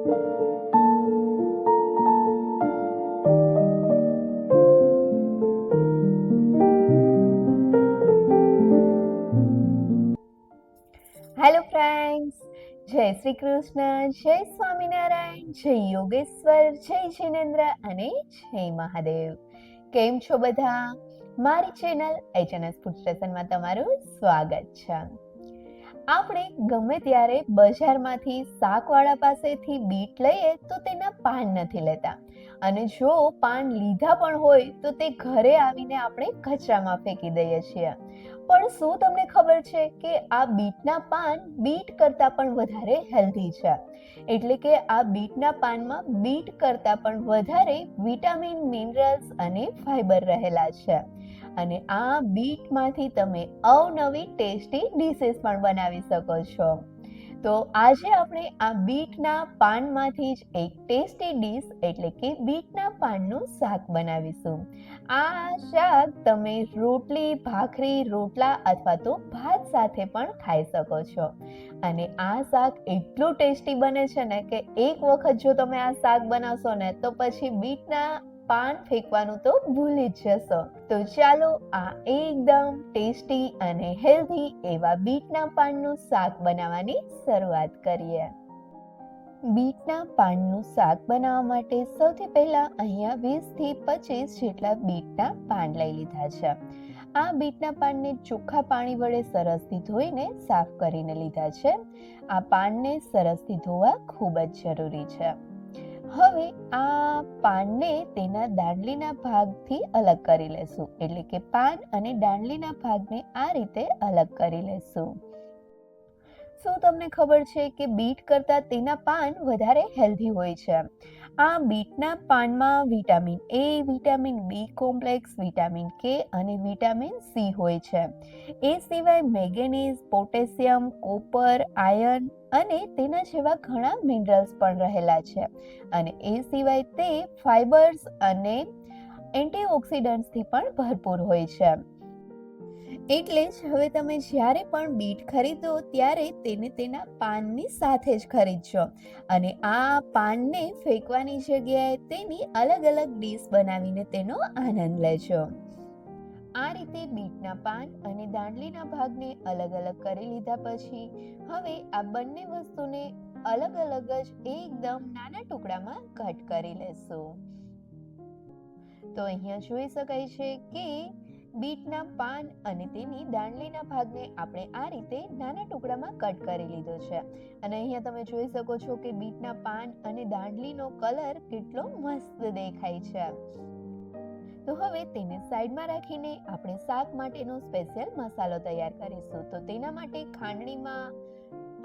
Hello friends, જય શ્રી કૃષ્ણ, જય સ્વામિનારાયણ, જય યોગેશ્વર, જય જિનેન્દ્ર અને જય મહાદેવ. કેમ છો બધા? મારી ચેનલ HNS ફૂડ સ્ટેશનમાં તમારું સ્વાગત છે. આપણે ગમે ત્યારે બજારમાંથી શાકવાળા પાસેથી બીટ લઈએ તો તેના પાન નથી લેતા, અને જો પાન લીધા પણ હોય તો તે ઘરે આવીને આપણે કચરામાં ફેંકી દઈએ છીએ. પણ શું તમને ખબર છે કે આ બીટના પાન બીટ કરતા પણ વધારે હેલ્ધી છે? એટલે કે આ બીટના પાનમાં બીટ કરતા પણ વધારે વિટામિન, મિનરલ્સ અને ફાઈબર રહેલા છે. અને આ બીટમાંથી તમે અવનવી ટેસ્ટી ડીશીસ પણ બનાવી શકો છો. તો આજે આપણે આ બીટના પાનમાંથી જ એક ટેસ્ટી ડીશ એટલે કે બીટના પાનનું શાક બનાવીશું. આ શાક તમે રોટલી, ભાખરી, રોટલા અથવા તો ભાત સાથે પણ ખાઈ શકો છો. અને આ શાક એટલું ટેસ્ટી બને છે ને કે એક વખત જો તમે આ શાક બનાવશો ને તો પછી બીટના પાન ફેંકવાનું તો ભૂલી જ જશો. તો ચાલો આ એકદમ ટેસ્ટી અને હેલ્ધી એવા બીટના પાનનું શાક બનાવવાની શરૂઆત કરીએ. બીટના પાનનું શાક બનાવવા માટે સૌથી પહેલા અહીંયા 20 થી 25 જેટલા બીટના પાન લઈ લીધા છે. આ બીટના પાનને ચોખ્ખા પાણી વડે સરસથી ધોઈને સાફ કરીને લીધા છે. આ પાનને સરસથી ધોવા ખૂબ જ જરૂરી છે. હવે આ પાનને તેના દાંડલીના ભાગથી અલગ કરી લેશું, એટલે કે પાન અને દાંડલીના ભાગને આ રીતે અલગ કરી લેશું. શું તમને ખબર છે કે બીટ કરતા તેના પાન વધારે હેલ્ધી હોય છે? આ બીટના પાનમાં vitamin A, vitamin B complex, vitamin K અને વિટામિન C હોય છે. એ સિવાય મેંગેનીઝ, પોટેશિયમ, કોપર, આયર્ન અને તેના જેવા ઘણા મિનરલ્સ પણ રહેલા છે. અને એ સિવાય તે ફાઇબર્સ અને એન્ટીઓક્સિડન્ટ્સથી પણ ભરપૂર હોય છે. એટલે જ હવે તમે જ્યારે પણ બીટ ખરીદો ત્યારે તેને તેના પાનની સાથે જ ખરીદજો, અને આ પાનને ફેંકવાની જગ્યાએ તેની અલગ અલગ ડીશ બનાવીને તેનો આનંદ લેજો. આ રીતે બીટના પાન અને દાંડલીના ભાગને અલગ અલગ કરી લીધા પછી હવે આ બંને વસ્તુને અલગ અલગ જ એકદમ નાના ટુકડામાં કટ કરી લેશું. તો અહીંયા જોઈ શકાય છે કે બીટના પાન અને તેની દાંડલીના ભાગને આપણે આ રીતે નાના ટુકડામાં કટ કરી લીધો છે. અને અહીંયા તમે જોઈ શકો છો કે બીટના પાન અને દાંડલીનો કલર કેટલો મસ્ત દેખાય છે. તો હવે તેને સાઈડમાં રાખીને આપણે શાક માટેનો સ્પેશિયલ મસાલો તૈયાર કરીશું. તો તેના માટે ખાંડણીમાં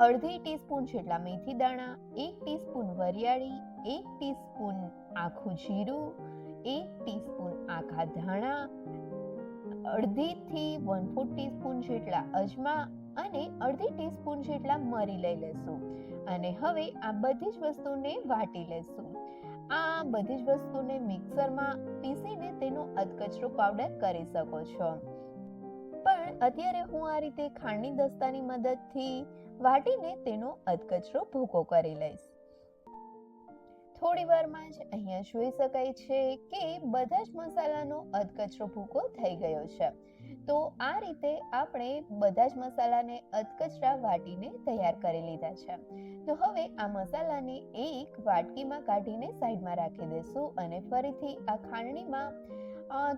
અડધી ટીસ્પૂન જેટલા મેથી દાણા, 1 ટીસ્પૂન વરિયાળી, 1 ટીસ્પૂન આખું જીરું, 1 ટીસ્પૂન આખા ધાણા, અડધી થી 1/4 ટીસ્પૂન જેટલા અજમા અને અડધી ટીસ્પૂન જેટલા મરી લઈ લેશું. અને હવે આ બધી જ વસ્તુને વાટી લેશું. આ બધી જ વસ્તુને મિક્સરમાં પીસીને તેનો અધકચરો પાવડર કરી શકો છો. પણ અત્યારે હું આ રીતે ખાંડની દસ્તાની મદદથી વાટીને તેનો અધકચરો ભૂકો કરી લઈશ. થોડી વારમાં જ અહીંયા જોઈ શકાય છે કે બધા જ મસાલાનો અધકચરો ભૂકો થઈ ગયો છે. તો આ રીતે આપણે બધા જ મસાલાને અધકચરા વાટીને તૈયાર કરી લીધા છે. તો હવે આ મસાલાને એક વાટકીમાં કાઢીને સાઈડમાં રાખી દેશું અને ફરીથી આ ખાંડણીમાં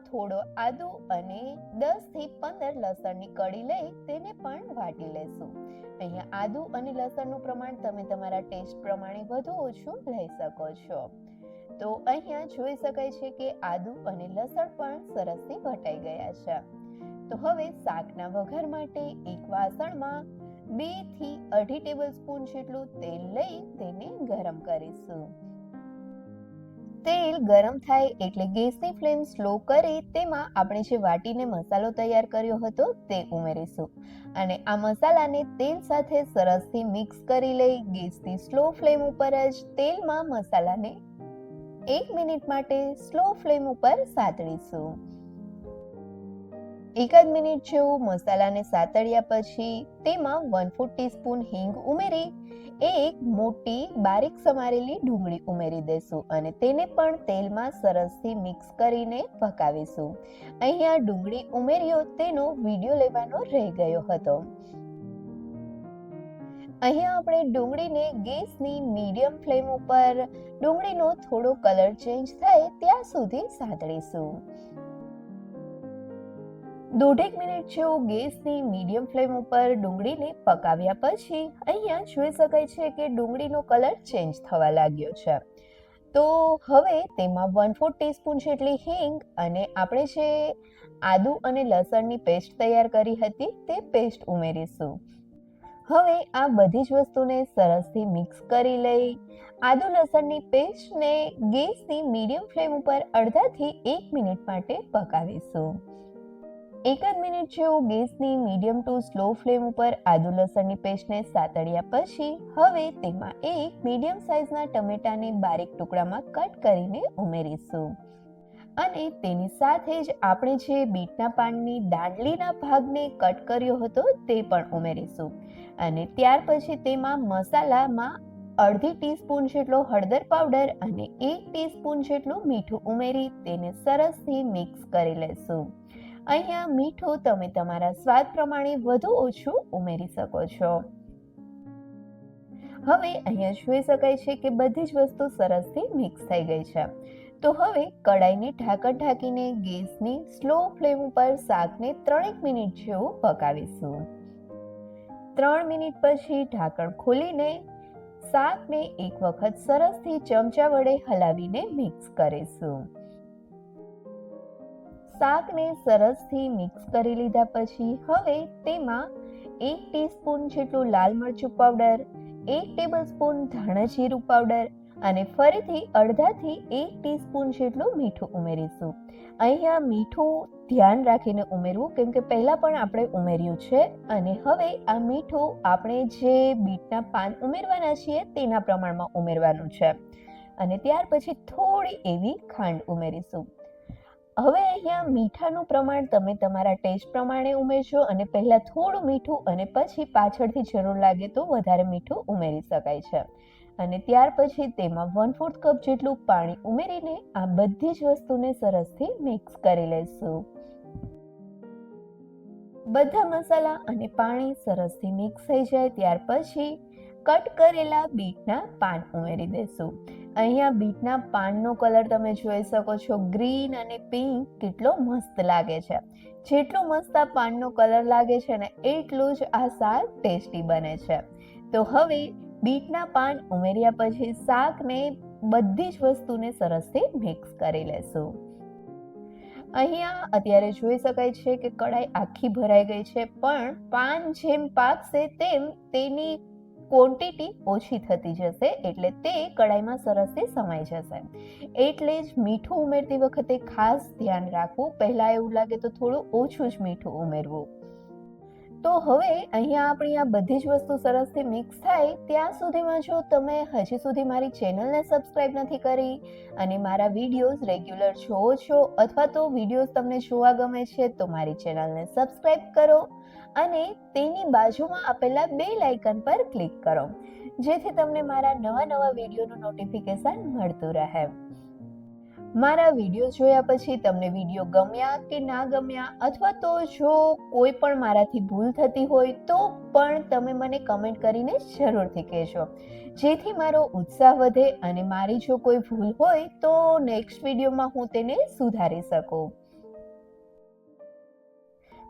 થોડો આદુ અને 10 થી 15 લસણની કળી લઈ તેને પણ વાટી લેશું. અહીંયા આદુ અને લસણનું પ્રમાણ તમે તમારા ટેસ્ટ પ્રમાણે વધુ ઓછું લઈ શકો છો. તો અહીંયા જોઈ શકાય છે કે આદુ અને લસણ પણ સરસથી વટાઈ ગયા છે. તો હવે શાકના વઘાર માટે એક વાસણમાં 2 થી 2.5 ટેબલસ્પૂન જેટલું તેલ લઈ તેને ગરમ કરીશું. તેલ ગરમ થાય એટલે ગેસની ફ્લેમ સ્લો કરી તેમાં આપણે જે વાટીને મસાલો તૈયાર કર્યો હતો તે ઉમેરીશું. અને આ મસાલાને તેલ સાથે સરસથી મિક્સ કરી લઈ ગેસની સ્લો ફ્લેમ ઉપર જ તેલમાં મસાલાને 1 મિનિટ માટે સ્લો ફ્લેમ ઉપર સાતળીશું. 1 મિનિટ જેવું મસાલાને સાતળ્યા પછી તેમાં 1/4 ટીસ્પૂન હિંગ ઉમેરી એક મોટી બારીક સમારેલી ડુંગળી ઉમેરી દેશું અને તેને પણ તેલમાં સરસથી મિક્સ કરીને પકાવીશું. અહીંયા ડુંગળી ઉમેર્યો તેનો વિડીયો લેવાનો રહી ગયો હતો. અહીંયા આપણે ડુંગળીને ગેસની મીડિયમ ફ્લેમ ઉપર ડુંગળીનો થોડો કલર ચેન્જ થાય ત્યાં સુધી સાંતળીશું. 1.5 મિનિટ જેવું ગેસની મીડિયમ ફ્લેમ ઉપર ડુંગળીને પકાવ્યા પછી અહીંયા જોઈ શકાય છે કે ડુંગળીનો કલર ચેન્જ થવા લાગ્યો છે. તો હવે તેમાં 1/4 ટીસ્પૂન જેટલી હિંગ અને આપણે જે આદુ અને લસણની પેસ્ટ તૈયાર કરી હતી તે પેસ્ટ ઉમેરીશું. હવે આ બધી જ વસ્તુને સરસથી મિક્સ કરી લઈ આદુ લસણની પેસ્ટને ગેસની મીડિયમ ફ્લેમ ઉપર અડધાથી 1 મિનિટ માટે પકાવીશું. 1 મિનિટ જેવું ગેસની મીડિયમ ટુ સ્લો ફ્લેમ ઉપર આદુ લસણની પેસ્ટને સાતળ્યા પછી હવે તેમાં એક મીડિયમ સાઇઝના ટમેટાને બારીક ટુકડામાં કટ કરીને ઉમેરીશું અને તેની સાથે જ આપણે જે બીટના પાનની દાંડલીના ભાગને કટ કર્યો હતો તે પણ ઉમેરીશું અને ત્યાર પછી તેમાં મસાલામાં 1/2 ટીસ્પૂન જેટલો હળદર પાવડર અને 1 ટીસ્પૂન જેટલું મીઠું ઉમેરી તેને સરસથી મિક્સ કરી લેશું. અહીંયા મીઠું તમે તમારા સ્વાદ પ્રમાણે વધુ ઓછું ઉમેરી શકો છો. હવે અહીંયા જોઈ શકાય છે કે બધી જ વસ્તુ સરસથી મિક્સ થઈ ગઈ છે. તો હવે કડાઈને ઢાંકણ ઢાંકીને ગેસની સ્લો ફ્લેમ ઉપર શાકને 3 મિનિટ જેવું પકાવીશું. 3 મિનિટ પછી ઢાંકણ ખોલીને શાકને એક વખત સરસથી ચમચા વડે હલાવીને મિક્સ કરીશું. શાકને સરસથી મિક્સ કરી લીધા પછી હવે તેમાં 1 ટીસ્પૂન જેટલું લાલ મરચું પાવડર, 1 ટેબલસ્પૂન ધાણા જીરું પાવડર અને ફરીથી અડધાથી 1 ટીસ્પૂન જેટલું મીઠું ઉમેરીશું. અહીંયા મીઠું ધ્યાન રાખીને ઉમેરવું કેમ કે પહેલા પણ આપણે ઉમેર્યું છે અને હવે આ મીઠું આપણે જે બીટના પાન ઉમેરવાના છીએ તેના પ્રમાણમાં ઉમેરવાનું છે અને ત્યાર પછી થોડી એવી ખાંડ ઉમેરીશું. હવે અહીંયા મીઠાનું પ્રમાણ તમે તમારા ટેસ્ટ પ્રમાણે ઉમેરજો અને પહેલા થોડું મીઠું અને પછી પાછળથી જરૂર લાગે તો વધારે મીઠું ઉમેરી શકાય છે અને ત્યાર પછી તેમાં 1/4 કપ જેટલું પાણી ઉમેરીને આ બધી જ વસ્તુને સરસથી મિક્સ કરી લેશું. બધા મસાલા અને પાણી સરસથી મિક્સ થઈ જાય ત્યાર પછી કટ કરેલા બીટના પાન ઉમેરી દેશું. અહીંયા બીટના પાનનો કલર તમે જોઈ શકો છો, ગ્રીન અને પિંક કેટલો મસ્ત લાગે છે. જેટલો મસ્ત આ પાનનો કલર લાગે છે ને એટલું જ આ શાક ટેસ્ટી બને છે. તો હવે બીટના પાન ઉમેર્યા પછી શાકને બધી જ વસ્તુને સરસથી મિક્સ કરી લેશું. અહીંયા અત્યારે જોઈ શકાય છે કે કડાઈ આખી ભરાઈ ગઈ છે પણ પાન જેમ પાકશે તેમ તેની ક્વોન્ટિટી ઓછી થતી જશે એટલે તે કડાઈમાં સરસથી સમાઈ જશે. એટલે જ મીઠું ઉમેરતી વખતે ખાસ ધ્યાન રાખવું. પહેલા એવું લાગે તો થોડું ઓછું જ મીઠું ઉમેરવું. તો હવે અહીંયા આપણી આ બધી જ વસ્તુ સરસથી મિક્સ થાય ત્યાં સુધીમાં જો તમે હજી સુધી મારી ચેનલને સબસ્ક્રાઇબ નથી કરી અને મારા વિડીયોઝ રેગ્યુલર જોવો છો અથવા તો વિડીયોઝ તમને જોવા ગમે છે તો મારી ચેનલને સબસ્ક્રાઇબ કરો અને તેની બાજુમાં આપેલા બેલ આઇકન પર ક્લિક કરો જેથી તમને મારા નવા વિડીયોનું નોટિફિકેશન મળતું રહે. મારા વિડીયો જોયા પછી તમને વિડીયો ગમ્યા કે ના ગમ્યા અથવા તો જો કોઈ પણ મારાથી ભૂલ થતી હોય તો પણ તમે મને કમેન્ટ કરીને જરૂરથી કહેજો જેથી મારો ઉત્સાહ વધે અને મારી જો કોઈ ભૂલ હોય તો નેક્સ્ટ વિડીયોમાં હું તેને સુધારી શકું.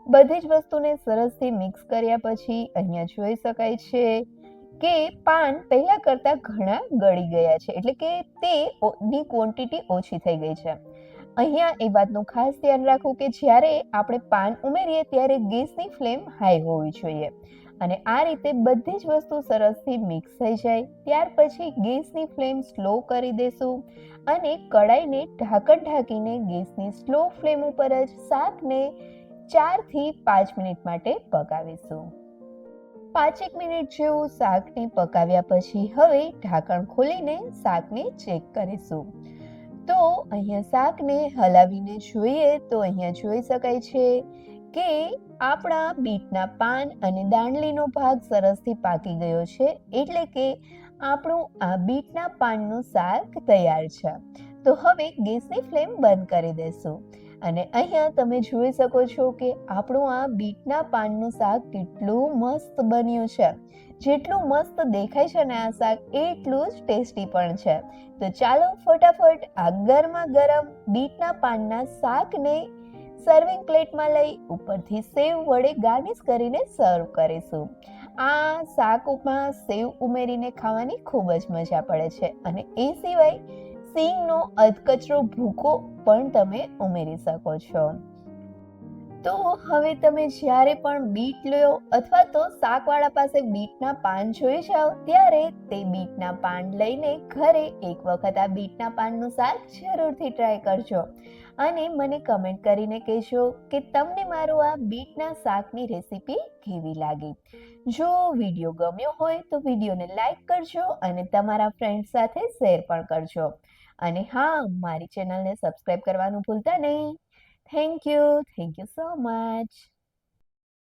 બધી જ વસ્તુને સરસથી મિક્સ કર્યા પછી અહીંયા જોઈ શકાય છે કે પાન પહેલા કરતા ઘણા ગળી ગયા છે એટલે કે તેની ક્વોન્ટિટી ઓછી થઈ ગઈ છે. અહીંયા એ વાતનું ખાસ ધ્યાન રાખવું કે જ્યારે આપણે પાન ઉમેરીએ ત્યારે ગેસની ફ્લેમ હાઈ હોવી જોઈએ અને આ રીતે બધી જ વસ્તુ સરસથી મિક્સ થઈ જાય ત્યાર પછી ગેસની ફ્લેમ સ્લો કરી દેશું અને કડાઈને ઢાંકણ ઢાંકીને ગેસની સ્લો ફ્લેમ ઉપર જ શાકને 4 થી 5 મિનિટ માટે પકાવીશું. 5 મિનિટ જેવું શાકને પકાવ્યા પછી હવે ઢાંકણ ખોલીને શાકને ચેક કરીશું. તો અહીંયા શાકને હલાવીને જોઈએ તો અહીંયા જોઈ શકાય છે કે આપણા બીટના પાન અને દાંડલીનો ભાગ સરસથી પાકી ગયો છે, એટલે કે આપણું આ બીટના પાનનું શાક તૈયાર છે. તો હવે ગેસની ફ્લેમ બંધ કરી દેશું. અને અહીંયા તમે જોઈ શકો છો કે આપણું આ બીટના પાનનું શાક કેટલું મસ્ત બન્યું છે. જેટલું મસ્ત દેખાય છે ને આ શાક, એટલું જ ટેસ્ટી પણ છે. તો ચાલો ફટાફટ આ ગરમા ગરમ બીટના પાનના શાકને સર્વિંગ પ્લેટમાં લઈ ઉપરથી સેવ વડે ગાર્નિશ કરીને સર્વ કરીશું. આ શાકમાં સેવ ઉમેરીને ખાવાની ખૂબ જ મજા પડે છે, અને એ સિવાય સિંગનો અધકચરો ભૂકો પણ તમે ઉમેરી શકો છો. તો હવે તમે જ્યારે પણ બીટ લો અથવા તો શાકવાળા પાસે બીટના પાન જોઈ જાઓ, ત્યારે તે બીટના પાન લઈને ઘરે એક વખત આ બીટના પાનનું શાક જરૂરથી ટ્રાય કરજો અને મને કમેન્ટ કરીને કહેજો કે તમને મારું આ બીટના શાકની રેસીપી કેવી લાગી. જો વિડીયો ગમ્યો હોય તો વિડીયોને લાઈક કરજો અને તમારા ફ્રેન્ડ્સ સાથે શેર પણ કરજો. અને હા, મારી ચેનલને સબસ્ક્રાઇબ કરવાનું ભૂલતા નહીં. Thank you so much.